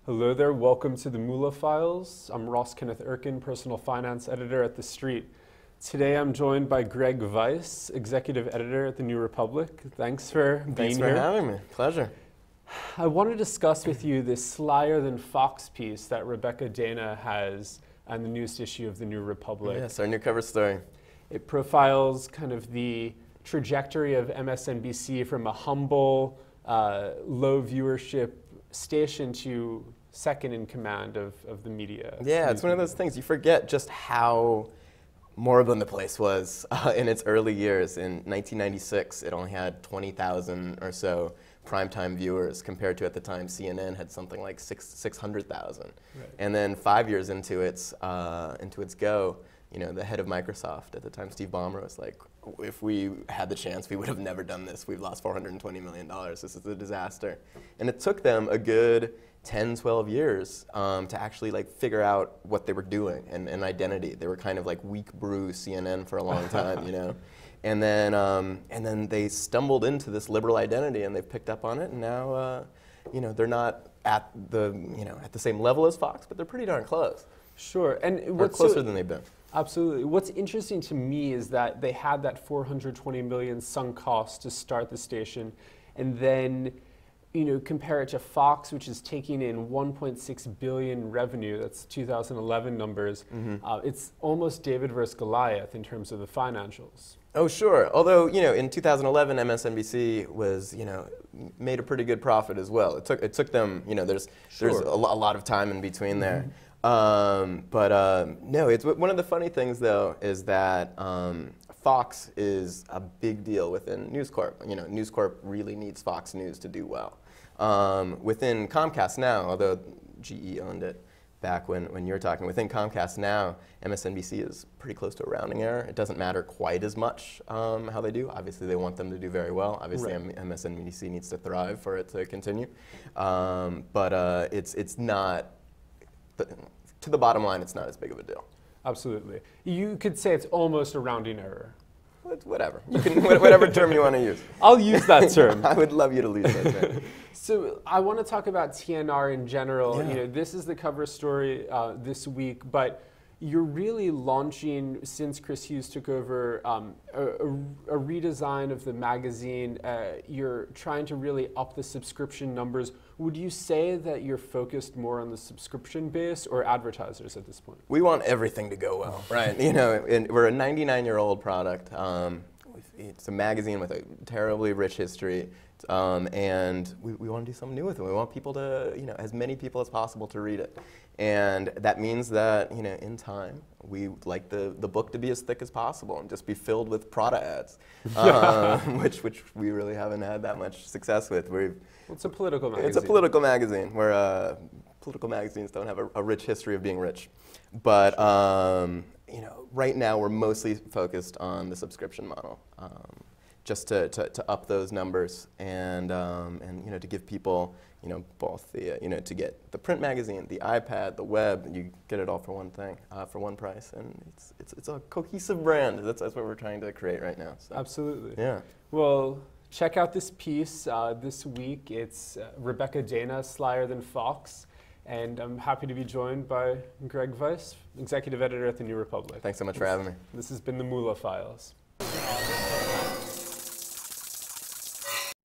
Hello there, welcome to the Moola Files. I'm Ross Kenneth Erkin, personal finance editor at The Street. Today I'm joined by Greg Veis, executive editor at The New Republic. Thanks for being here. Thanks for having me. Pleasure. I want to discuss with you this Slyer Than Fox piece that Rebecca Dana has on the newest issue of The New Republic. Yes, our new cover story. It profiles kind of the trajectory of MSNBC from a humble, low viewership station to second in command of the media. Yeah, it's one of those things. You forget just how moribund the place was in its early years. In 1996, it only had 20,000 or so primetime viewers, compared to at the time CNN had something like 600,000. Right. And then 5 years into its go, you know, the head of Microsoft at the time, Steve Ballmer, was like, if we had the chance, we would have never done this. We've lost $420 million. This is a disaster. And it took them a good 10, 12 years to actually like figure out what they were doing and identity. They were kind of like weak brew CNN for a long time, you know. And then they stumbled into this liberal identity, and they've picked up on it. And now, you know, they're not at the same level as Fox, but they're pretty darn close. Sure, and or closer than they've been. Absolutely. What's interesting to me is that they had that $420 million sunk cost to start the station, and then, you know, compare it to Fox, which is taking in $1.6 billion revenue. That's 2011 numbers. Mm-hmm. It's almost David versus Goliath in terms of the financials. Oh, sure. Although, you know, in 2011, MSNBC was, you know, made a pretty good profit as well. It took them, you know, there's a lot of time in between there. Mm-hmm. No, it's one of the funny things though is that Fox is a big deal within News Corp. You know, News Corp really needs Fox News to do well. Within Comcast now, although GE owned it back when you were talking, within Comcast now, MSNBC is pretty close to a rounding error. It doesn't matter quite as much how they do. Obviously, they want them to do very well. Obviously, right. MSNBC needs to thrive for it to continue. It's not. To the bottom line, it's not as big of a deal. Absolutely. You could say it's almost a rounding error. Whatever. You can, whatever term you want to use. I'll use that term. I would love you to use that term. So I want to talk about TNR in general. Yeah. You know, this is the cover story this week, but you're really launching, since Chris Hughes took over, a redesign of the magazine. You're trying to really up the subscription numbers. Would you say that you're focused more on the subscription base or advertisers at this point? We want everything to go well, right? You know, we're a 99-year-old product. It's a magazine with a terribly rich history, and we want to do something new with it. We want people to, you know, as many people as possible to read it. And that means that, you know, in time, we like the book to be as thick as possible and just be filled with Prada ads, which we really haven't had that much success with. It's a political magazine. It's a political magazine where political magazines don't have a rich history of being rich. But you know, right now we're mostly focused on the subscription model, just to up those numbers and you know, to give people, you know, both the you know, to get the print magazine, the iPad, the web, you get it all for one thing, for one price, and it's a cohesive brand. That's what we're trying to create right now. So. Absolutely. Yeah. Well, check out this piece this week. It's Rebecca Dana, Slyer Than Fox. And I'm happy to be joined by Greg Veis, executive editor at The New Republic. Thanks so much for having me. This has been the Moola Files.